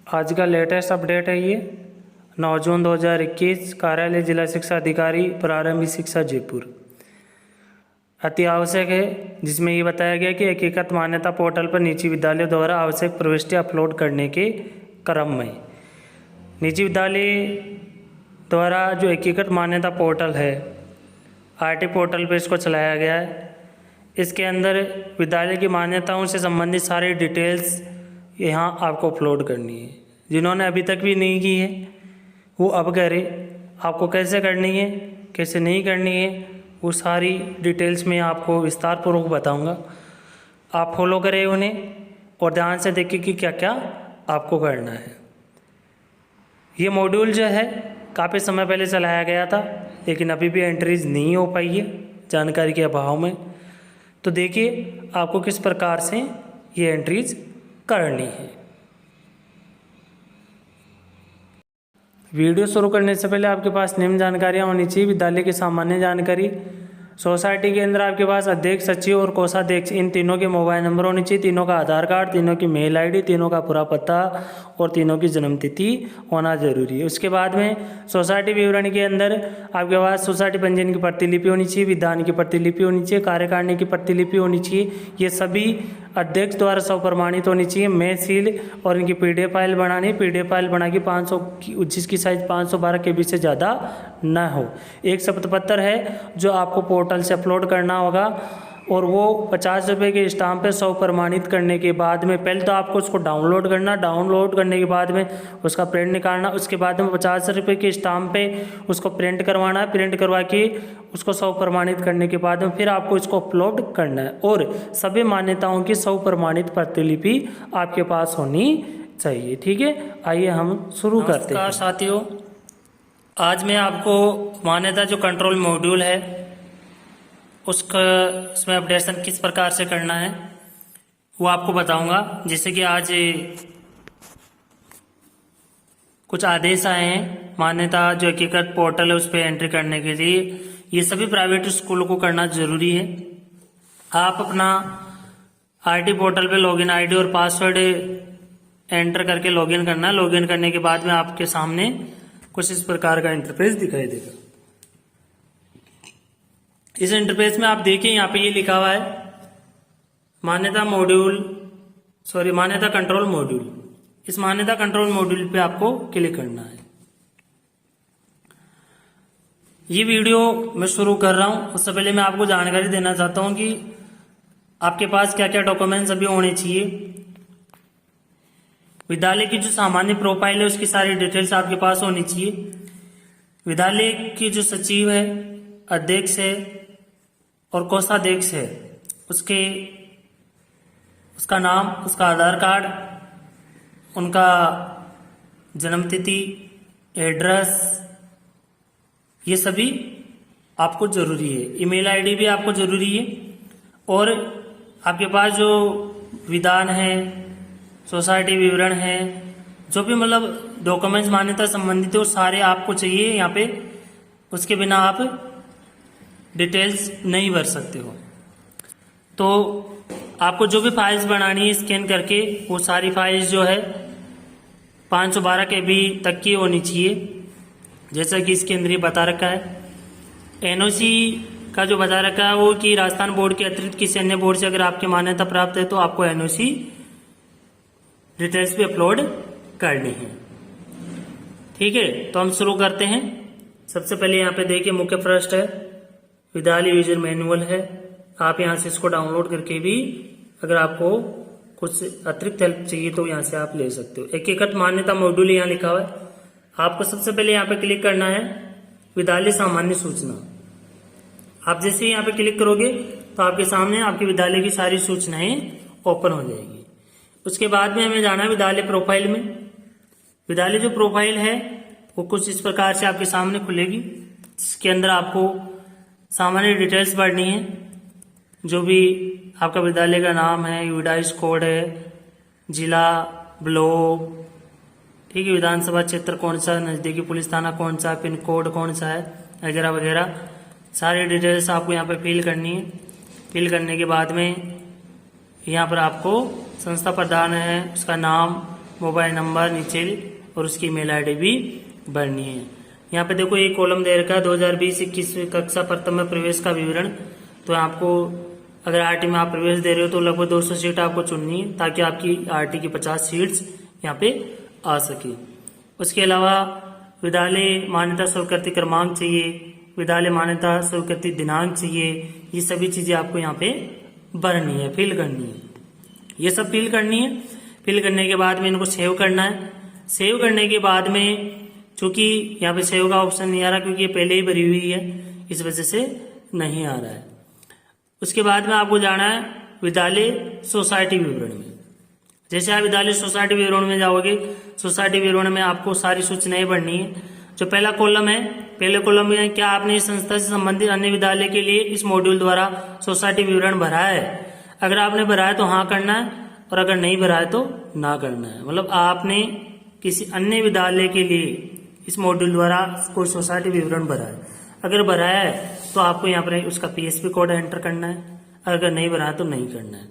आज का latest update है ये 9 जून 2021 कार्यालय जिला शिक्षा अधिकारी प्रारंभिक शिक्षा जयपुर। अति आवश्यक है जिसमें ये बताया गया कि एकीकृत मान्यता पोर्टल पर निजी विद्यालय द्वारा आवश्यक प्रविष्टि अपलोड करने के क्रम में निजी विद्यालय द्वारा जो एकीकृत मान्यता पोर्टल है आरटी पोर्टल पर इसको चलाया गया है। इसके अंदर विद्यालय की मान्यताओं से संबंधित सारी डिटेल्स यहाँ आपको अपलोड करनी है। जिन्होंने अभी तक भी नहीं की है वो अब करें। आपको कैसे करनी है कैसे नहीं करनी है वो सारी डिटेल्स में आपको विस्तार पूर्वक बताऊंगा। आप फॉलो करें उन्हें और ध्यान से देखिए कि क्या क्या आपको करना है। ये मॉड्यूल जो है काफ़ी समय पहले चलाया गया था लेकिन अभी भी एंट्रीज नहीं हो पाई है जानकारी के अभाव में। तो देखिए आपको किस प्रकार से ये एंट्रीज करनी है। वीडियो शुरू करने से पहले आपके पास निम्न जानकारियाँ होनी चाहिए। विद्यालय की सामान्य जानकारी, सोसाइटी के अंदर आपके पास अध्यक्ष, सचिव और कोषाध्यक्ष इन तीनों के मोबाइल नंबर होने चाहिए, तीनों का आधार कार्ड, तीनों की मेल आईडी, तीनों का पूरा पता और तीनों की जन्मतिथि होना जरूरी है। उसके बाद में सोसाइटी विवरण के अंदर आपके पास सोसाइटी पंजीयन की प्रतिलिपि होनी चाहिए, विधान की प्रतिलिपि होनी चाहिए, कार्यकारिणी की प्रतिलिपि होनी चाहिए। ये सभी अध्यक्ष द्वारा स्वप्रमाणित होनी चाहिए। मैं सील और इनकी पीडीएफ फाइल बनानी है। पीडीएफ फाइल बना के 500 की जिसकी साइज 512 KB से ज़्यादा न हो। एक शपथ है जो आपको पोर्टल से अपलोड करना होगा और वो 50 रुपये के स्टाम्प पे 100 प्रमाणित करने के बाद में पहले तो आपको उसको डाउनलोड करना, डाउनलोड करने के बाद में उसका प्रिंट निकालना, उसके बाद में 50 रुपये के स्टाम्प पे उसको प्रिंट करवाना है। प्रिंट करवा के उसको 100 प्रमाणित करने के बाद में फिर आपको इसको अपलोड करना है और सभी मान्यताओं की 100 प्रमाणित प्रतिलिपि आपके पास होनी चाहिए। ठीक है, आइए हम शुरू करते हैं। साथियों, आज मैं आपको मान्यता जो कंट्रोल मॉड्यूल है उसमें अपडेशन किस प्रकार से करना है वो आपको बताऊंगा। जैसे कि आज कुछ आदेश आए हैं मान्यता जो एकीकृत पोर्टल है उस पर एंट्री करने के लिए। ये सभी प्राइवेट स्कूलों को करना जरूरी है। आप अपना आरटी पोर्टल पे लॉगिन आईडी और पासवर्ड एंटर करके लॉगिन करना है। लॉगिन करने के बाद में आपके सामने कुछ इस प्रकार का इंटरफेस दिखाई देगा। इस इंटरफेस में आप देखिए यहाँ पे ये लिखा हुआ है मान्यता कंट्रोल मॉड्यूल। इस मान्यता कंट्रोल मॉड्यूल पे आपको क्लिक करना है। ये वीडियो मैं शुरू कर रहा हूं उससे पहले मैं आपको जानकारी देना चाहता हूं कि आपके पास क्या क्या डॉक्यूमेंट्स अभी होने चाहिए। विद्यालय की जो सामान्य प्रोफाइल है उसकी सारी डिटेल्स आपके पास होनी चाहिए। विद्यालय की जो सचिव है, अध्यक्ष है और कोषाध्यक्ष है उसका नाम, उसका आधार कार्ड, उनका जन्मतिथि, एड्रेस, ये सभी आपको जरूरी है। ईमेल आईडी भी आपको जरूरी है और आपके पास जो विधान है, सोसाइटी विवरण है, जो भी मतलब डॉक्यूमेंट्स मान्यता संबंधित है वो सारे आपको चाहिए यहाँ पे। उसके बिना आप डिटेल्स नहीं भर सकते हो। तो आपको जो भी फाइल्स बनानी है स्कैन करके वो सारी फाइल्स जो है 512 KB तक की होनी चाहिए। जैसा कि इसके अंदर ही बता रखा है। एनओसी का जो बता रखा है वो कि राजस्थान बोर्ड के अतिरिक्त किसी अन्य बोर्ड से अगर आपकी मान्यता प्राप्त है तो आपको एनओसी डिटेल्स भी अपलोड करनी है। ठीक है, तो हम शुरू करते हैं। सबसे पहले यहाँ पे देखिए मुख्य पृष्ठ है, विद्यालय यूजर मैनुअल है। आप यहाँ से इसको डाउनलोड करके भी अगर आपको कुछ अतिरिक्त हेल्प चाहिए तो यहाँ से आप ले सकते हो। एकीकृत मान्यता मॉड्यूल यहाँ लिखा हुआ है। आपको सबसे पहले यहाँ पे क्लिक करना है विद्यालय सामान्य सूचना। आप जैसे यहाँ पे क्लिक करोगे तो आपके सामने आपके विद्यालय की सारी सूचनाएं ओपन हो जाएगी। उसके बाद में हमें जाना है विद्यालय प्रोफाइल में। विद्यालय जो प्रोफाइल है वो कुछ इस प्रकार से आपके सामने खुलेगी, जिसके अंदर आपको सामान्य डिटेल्स भरनी है। जो भी आपका विद्यालय का नाम है, यूडाइस कोड है, जिला, ब्लॉक, ठीक है, विधानसभा क्षेत्र कौन सा, नजदीकी पुलिस थाना कौन सा, पिन कोड कौन सा है, वगैरह वगैरह सारी डिटेल्स आपको यहाँ पे फिल करनी है। फिल करने के बाद में यहाँ पर आपको संस्था प्रधान है, उसका नाम, मोबाइल नंबर नीचे और उसकी ईमेल आईडी भी भरनी है। यहाँ पे देखो एक कॉलम दे रखा है 2020-21 कक्षा प्रथम में प्रवेश का विवरण। तो आपको अगर आरटी में आप प्रवेश दे रहे हो तो लगभग 200 सीट आपको चुननी है ताकि आपकी आरटी की 50 सीट्स यहाँ पे आ सके। उसके अलावा विद्यालय मान्यता स्वीकृति क्रमांक चाहिए, विद्यालय मान्यता स्वीकृति दिनांक चाहिए। ये सभी चीजें आपको यहाँ पे भरनी है, फिल करनी है। ये सब फिल करनी है। फिल करने के बाद में इनको सेव करना है। सेव करने के बाद में चूंकि यहाँ पे सेव का ऑप्शन नहीं आ रहा क्योंकि ये पहले ही भरी हुई है, इस वजह से नहीं आ रहा है। उसके बाद में आपको जाना है विद्यालय सोसाइटी विवरण में। जैसे आप विद्यालय सोसाइटी विवरण में जाओगे, सोसाइटी विवरण में आपको सारी सूचनाएं भरनी है। जो पहला कॉलम है, पहले कॉलम में क्या आपने इस संस्था से संबंधित अन्य विद्यालय के लिए इस मॉड्यूल द्वारा सोसाइटी विवरण भरा है। अगर आपने भरा है तो हाँ करना है, और अगर नहीं भरा है तो ना करना है। मतलब आपने किसी अन्य विद्यालय के लिए इस मॉड्यूल द्वारा कोई सोसाइटी विवरण भरा है। अगर भरा है तो आपको यहाँ पर उसका पीएसपी कोड एंटर करना है, अगर नहीं भरा है तो नहीं करना है।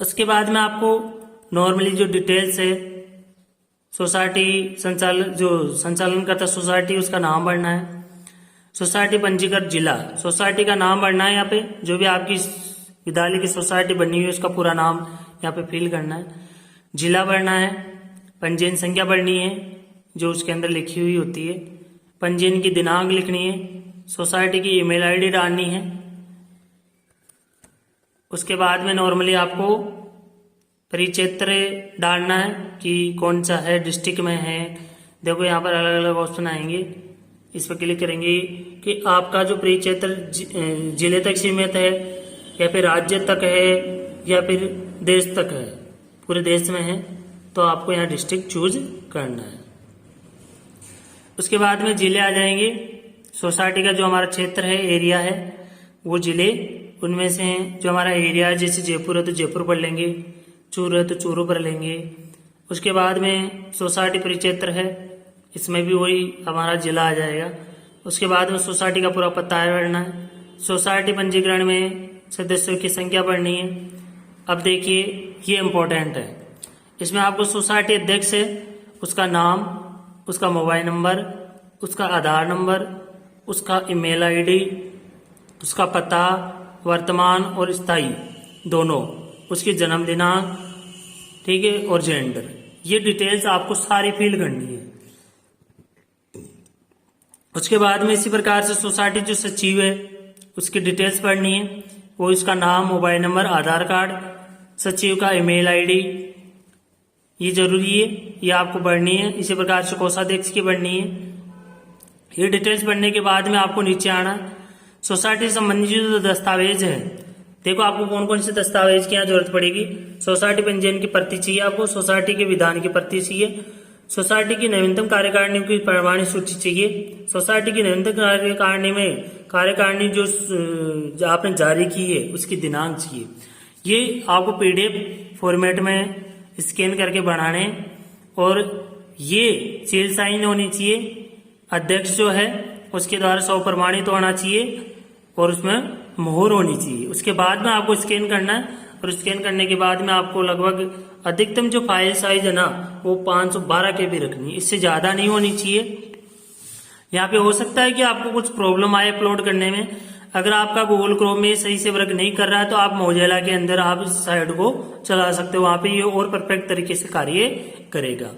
उसके बाद में आपको नॉर्मली जो डिटेल्स है सोसाइटी संचालन करता सोसाइटी उसका नाम भरना है। सोसाइटी पंजीकृत जिला, सोसाइटी का नाम भरना है। यहाँ पे जो भी आपकी विद्यालय की सोसाइटी बनी हुई है उसका पूरा नाम यहाँ पे फिल करना है। जिला भरना है। पंजीयन संख्या भरनी है जो उसके अंदर लिखी हुई होती है। पंजीयन की दिनांक लिखनी है। सोसाइटी की ईमेल आईडी डालनी है। उसके बाद में नॉर्मली आपको परिक्षेत्र डालना है कि कौन सा है, डिस्ट्रिक्ट में है। देखो यहाँ पर अलग अलग ऑप्शन आएंगे, इस पर क्लिक करेंगे कि आपका जो परिक्षेत्र जिले तक सीमित है या फिर राज्य तक है या फिर देश तक है, पूरे देश में है तो आपको यहाँ डिस्ट्रिक्ट चूज करना है। उसके बाद में जिले आ जाएंगे। सोसाइटी का जो हमारा क्षेत्र है, एरिया है, वो जिले उनमें से हैं। जो हमारा एरिया है, जैसे जयपुर है तो जयपुर भर लेंगे, चूरू है तो चूरू भर लेंगे। उसके बाद में सोसाइटी परिक्षेत्र है, इसमें भी वही हमारा जिला आ जाएगा। उसके बाद में सोसाइटी का पूरा पता भरना है। सोसाइटी पंजीकरण में सदस्यों की संख्या भरनी है। अब देखिए ये इम्पोर्टेंट है, इसमें आपको सोसाइटी अध्यक्ष है उसका नाम, उसका मोबाइल नंबर, उसका आधार नंबर, उसका ईमेल आईडी, उसका पता वर्तमान और स्थायी दोनों, उसकी जन्म दिनांक, ठीक है, और जेंडर। ये डिटेल्स आपको सारी फिल करनी है। उसके बाद में इसी प्रकार से सोसाइटी जो सचिव है उसकी डिटेल्स पढ़नी है। वो इसका नाम, मोबाइल नंबर, आधार कार्ड, सचिव का ईमेल आईडी, ये जरूरी है, ये आपको पढ़नी है। इसी प्रकार से कोषाध्यक्ष की पढ़नी है। ये डिटेल्स पढ़ने के बाद में आपको नीचे आना, सोसाइटी से संबंधित जो दस्तावेज है, देखो आपको कौन कौन से दस्तावेज की यहाँ जरूरत पड़ेगी। सोसाइटी पंजीयन की प्रति चाहिए आपको, सोसाइटी के विधान की प्रति चाहिए, सोसाइटी की नवीनतम कार्यकारिणी की प्रमाणित सूची चाहिए, सोसाइटी की नवीनतम कार्यकारिणी में कार्यकारिणी जो आपने जारी की है उसकी दिनांक चाहिए। ये आपको पीडीएफ फॉर्मेट में स्कैन करके बनाने, और ये सील साइन होनी चाहिए। अध्यक्ष जो है उसके द्वारा सौ प्रमाणित होना चाहिए और उसमें मोहर होनी चाहिए। उसके बाद में आपको स्कैन करना है, और स्कैन करने के बाद में आपको लगभग अधिकतम जो फाइल साइज है ना वो 512 के भी रखनी है, इससे ज्यादा नहीं होनी चाहिए। यहाँ पे हो सकता है कि आपको कुछ प्रॉब्लम आए अपलोड करने में। अगर आपका गूगल क्रोम में सही से वर्क नहीं कर रहा है तो आप मोजेला के अंदर आप इस साइट को चला सकते हो, वहां पे ये और परफेक्ट तरीके से कार्य करेगा।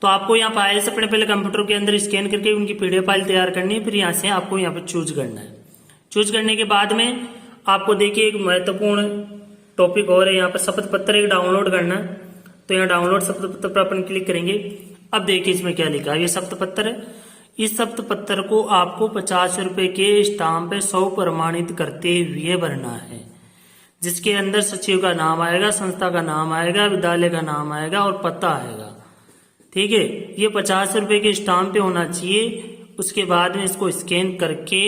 तो आपको यहाँ फाइल्स अपने पहले कंप्यूटर के अंदर स्कैन करके उनकी पीडीएफ फाइल तैयार करनी है, फिर यहाँ से आपको यहाँ पे चूज करना है। चूज करने के बाद में आपको देखिए एक महत्वपूर्ण टॉपिक और है, यहाँ पर शपथ पत्र एक डाउनलोड करना है। तो यहाँ डाउनलोड शपथ पत्र पर अपन क्लिक करेंगे। अब देखिए इसमें क्या लिखा है, ये शपथ पत्र है। इस शपथ पत्र को आपको 50 रुपए के स्टाम्प पे 100 प्रमाणित करते हुए भरना है, जिसके अंदर सचिव का नाम आएगा, संस्था का नाम आएगा, विद्यालय का नाम आएगा और पता आएगा। ठीक है, ये 50 रुपए के स्टाम्प पे होना चाहिए। उसके बाद में इसको स्कैन करके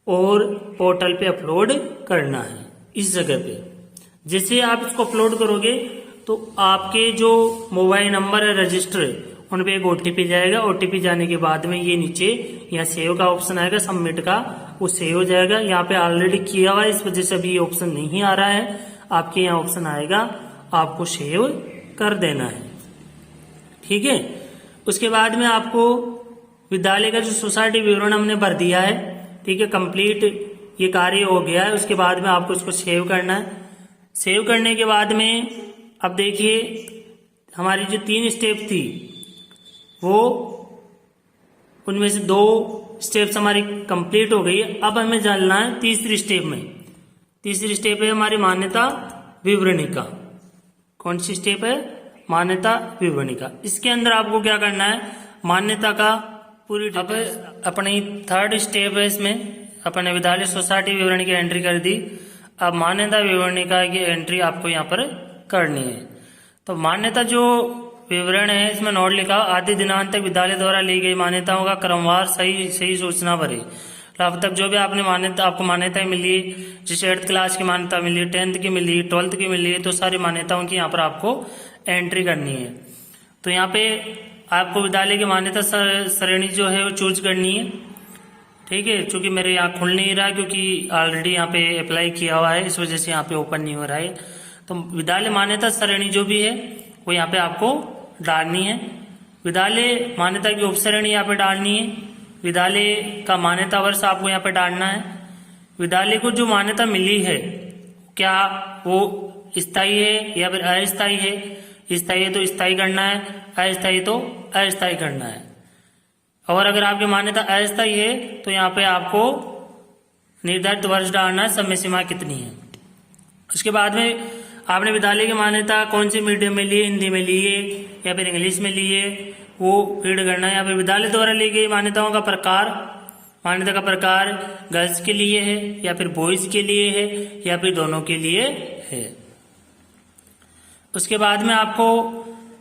और पोर्टल पे अपलोड करना है इस जगह पे। जैसे आप इसको अपलोड करोगे तो आपके जो मोबाइल नंबर है रजिस्टर है उन पे एक ओटीपी जाएगा। ओटीपी जाने के बाद में ये नीचे यहाँ सेव का ऑप्शन आएगा, सबमिट का, वो सेव हो जाएगा। यहाँ पे ऑलरेडी किया हुआ है, इस वजह से अभी ये ऑप्शन नहीं आ रहा है। आपके यहाँ ऑप्शन आएगा, आपको सेव कर देना है। ठीक है, उसके बाद में आपको विद्यालय का जो सोसाइटी विवरण हमने भर दिया है, ठीक है, कंप्लीट ये कार्य हो गया है। उसके बाद में आपको इसको सेव करना है। सेव करने के बाद में अब देखिए हमारी जो 3 स्टेप थी वो उनमें से 2 स्टेप्स हमारी कंप्लीट हो गई है। अब हमें चलना है तीसरी स्टेप में। तीसरी स्टेप है हमारी मान्यता विवरणिका। कौन सी स्टेप है? मान्यता विवरणिका। इसके अंदर आपको क्या करना है, मान्यता का पूरी अब अपनी 3rd स्टेप है। इसमें अपने विद्यालय सोसाइटी विवरण की एंट्री कर दी। अब मान्यता विवरणिका की एंट्री आपको यहाँ पर करनी है। तो मान्यता जो विवरण है इसमें नोट लिखा, आदि दिनांक तक विद्यालय द्वारा ली गई मान्यताओं का क्रमवार सही सूचना भरे। अब तक जो भी आपने आपको मान्यताएं मिली, जैसे 8th क्लास की मान्यता मिली, 10th की मिली, 12th की मिली, तो सारी मान्यताओं की यहाँ पर आपको एंट्री करनी है। तो यहाँ पे आपको विद्यालय की मान्यता श्रेणी जो है वो चूज करनी है। ठीक है, चूंकि मेरे यहाँ खुल नहीं रहा क्योंकि ऑलरेडी यहाँ पे अप्लाई किया हुआ है, इस वजह से यहाँ पे ओपन नहीं हो रहा है। तो विद्यालय मान्यता श्रेणी जो भी है वो यहाँ पे आपको डालनी है। विद्यालय मान्यता की उपश्रेणी यहाँ पे डालनी है। विद्यालय का मान्यता वर्ष आपको यहाँ पे डालना है। विद्यालय को जो मान्यता मिली है क्या वो स्थायी है या फिर अस्थायी है? स्थायी है तो स्थायी करना है, अस्थायी तो अस्थायी करना है। और अगर आपकी मान्यता अस्थायी है तो यहाँ पे आपको निर्धारित वर्ष डालना है, समय सीमा कितनी है। उसके बाद में आपने विद्यालय की मान्यता कौन सी मीडियम में ली है, हिंदी में ली है या फिर इंग्लिश में ली है, वो फीड करना है। या फिर विद्यालय द्वारा ली गई मान्यताओं का प्रकार, मान्यता का प्रकार गर्ल्स के लिए है या फिर बॉयज के लिए है या फिर दोनों के लिए है। उसके बाद में आपको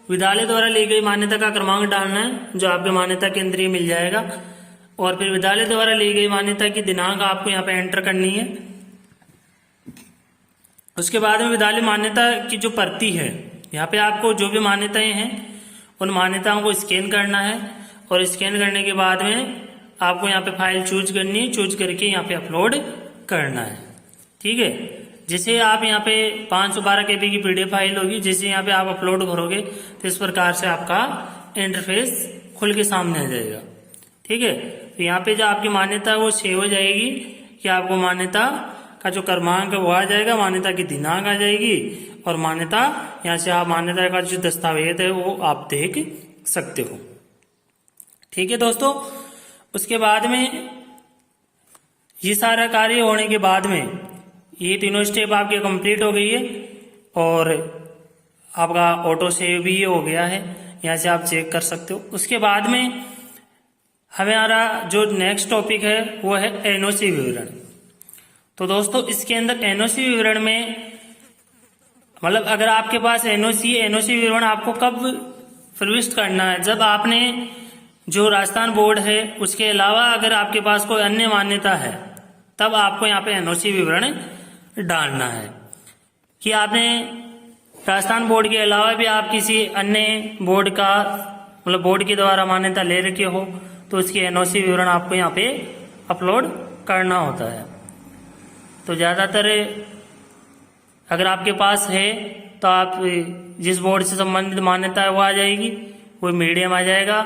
विद्यालय द्वारा ली गई मान्यता का क्रमांक डालना है जो आपके मान्यता के अंदर ही मिल जाएगा। और फिर विद्यालय द्वारा ली गई मान्यता की दिनांक आपको यहाँ पे एंटर करनी है। उसके बाद में विद्यालय मान्यता की जो प्रति है, यहाँ पे आपको जो भी मान्यताएं हैं उन मान्यताओं को स्कैन करना है। और स्कैन करने के बाद में आपको यहाँ पे फाइल चूज करनी है, चूज करके यहाँ पे अपलोड करना है। ठीक है, जैसे आप यहाँ पे 512 KB की PDF फाइल होगी, जैसे यहाँ पे आप अपलोड करोगे तो इस प्रकार से आपका इंटरफेस खुल के सामने आ जाएगा। ठीक है, तो यहाँ पे जो आपकी मान्यता है वो सेव हो जाएगी कि आपको मान्यता का जो क्रमांक है वो आ जाएगा, मान्यता की दिनांक आ जाएगी और मान्यता यहाँ से आप मान्यता का जो दस्तावेज है वो आप देख सकते हो। ठीक है दोस्तों, उसके बाद में ये सारा कार्य होने के बाद में ये तीनों स्टेप आपके कंप्लीट हो गई है और आपका ऑटो सेव भी हो गया है, यहाँ से आप चेक कर सकते हो। उसके बाद में हमारा जो नेक्स्ट टॉपिक है वो है एनओसी विवरण। तो दोस्तों इसके अंदर एनओसी विवरण में मतलब अगर आपके पास एनओसी विवरण आपको कब प्रविष्ट करना है, जब आपने जो राजस्थान बोर्ड है उसके अलावा अगर आपके पास कोई अन्य मान्यता है तब आपको यहाँ पे एनओसी विवरण डालना है। कि आपने राजस्थान बोर्ड के अलावा भी आप किसी अन्य बोर्ड का मतलब बोर्ड के द्वारा मान्यता ले रखे हो तो उसकी एनओसी विवरण आपको यहाँ पे अपलोड करना होता है। तो ज़्यादातर अगर आपके पास है तो आप जिस बोर्ड से संबंधित मान्यता है वो आ जाएगी, वो मीडियम आ जाएगा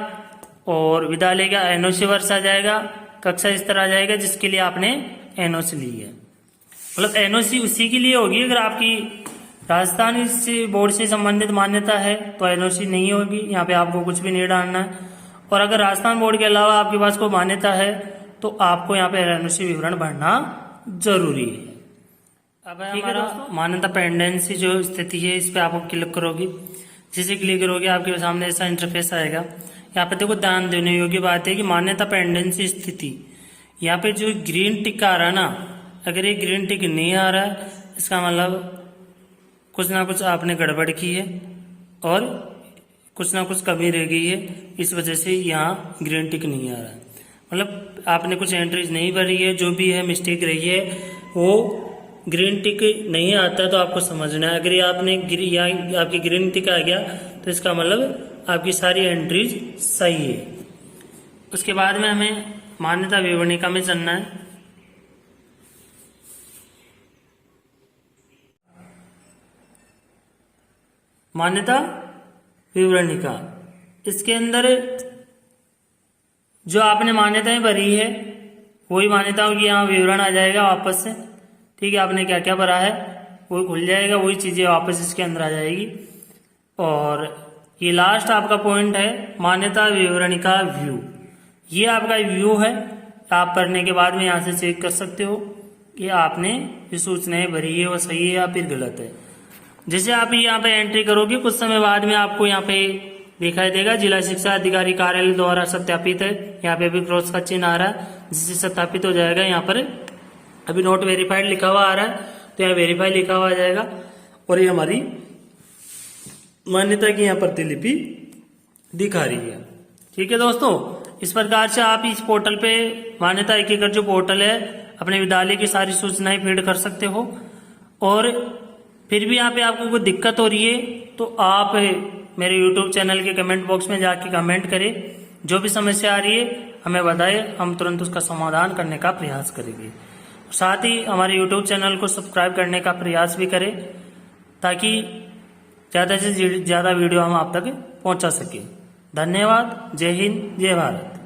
और विद्यालय का एनओसी वर्ष आ जाएगा, कक्षा स्तर आ जाएगा जिसके लिए आपने एनओसी ली है। मतलब एनओसी उसी के लिए होगी अगर आपकी राजस्थान से बोर्ड से संबंधित मान्यता है तो एनओसी नहीं होगी, यहाँ पे आपको कुछ भी नहीं डालना है। और अगर राजस्थान बोर्ड के अलावा आपके पास कोई मान्यता है तो आपको यहाँ पे एनओसी विवरण भरना जरूरी है। अब हमारा मान्यता पेंडेंसी जो स्थिति है इस पे आप क्लिक करोगे, जैसे क्लिक करोगे आपके सामने ऐसा इंटरफेस आएगा। यहाँ पे देखो ध्यान देने योग्य बात है कि मान्यता पेंडेंसी स्थिति, यहाँ पे जो ग्रीन टिक आ रहा है ना, अगर ये ग्रीन टिक नहीं आ रहा है इसका मतलब कुछ ना कुछ आपने गड़बड़ की है और कुछ ना कुछ कमी रह गई है, इस वजह से यहाँ ग्रीन टिक नहीं आ रहा है। मतलब आपने कुछ एंट्रीज नहीं भरी है, जो भी है मिस्टेक रही है वो ग्रीन टिक नहीं आता तो आपको समझना है। अगर ये आपने यहाँ आपकी ग्रीन टिक आ गया तो इसका मतलब आपकी सारी एंट्रीज सही है। उसके बाद में हमें मान्यता विवरणिका में चलना है। मान्यता विवरणिका। इसके अंदर जो आपने मान्यताएं भरी है वही मान्यताओं की यहाँ विवरण आ जाएगा वापस से। ठीक है, आपने क्या क्या भरा है वही खुल जाएगा, वही चीजें वापस इसके अंदर आ जाएगी। और ये लास्ट आपका पॉइंट है मान्यता विवरणिका व्यू। ये आपका व्यू है, आप पढ़ने के बाद में यहाँ से चेक कर सकते हो कि आपने जो सूचनाएं भरी है वो सही है या फिर गलत है। जैसे आप यहाँ पे एंट्री करोगे कुछ समय बाद में आपको यहाँ पे दिखाई देगा जिला शिक्षा अधिकारी कार्यालय द्वारा सत्यापित है, यहाँ पे भी क्रॉस का चिन्ह आ रहा है जिससे सत्यापित हो जाएगा। यहाँ पर अभी नोट वेरीफाइड लिखा हुआ आ रहा है तो यहाँ वेरीफाई लिखा हुआ आ जाएगा और ये हमारी मान्यता की यहाँ प्रतिलिपि दिखा रही है। ठीक है दोस्तों, इस प्रकार से आप इस पोर्टल पे मान्यता एकीकृत जो पोर्टल है अपने विद्यालय की सारी सूचनाएं फीड कर सकते हो। और फिर भी यहाँ पे आपको कोई दिक्कत हो रही है तो आप मेरे YouTube चैनल के कमेंट बॉक्स में जाके कमेंट करें, जो भी समस्या आ रही है हमें बताएं, हम तुरंत उसका समाधान करने का प्रयास करेंगे। साथ ही हमारे YouTube चैनल को सब्सक्राइब करने का प्रयास भी करें ताकि ज़्यादा से ज़्यादा वीडियो हम आप तक पहुंचा सके। धन्यवाद। जय हिंद, जय भारत।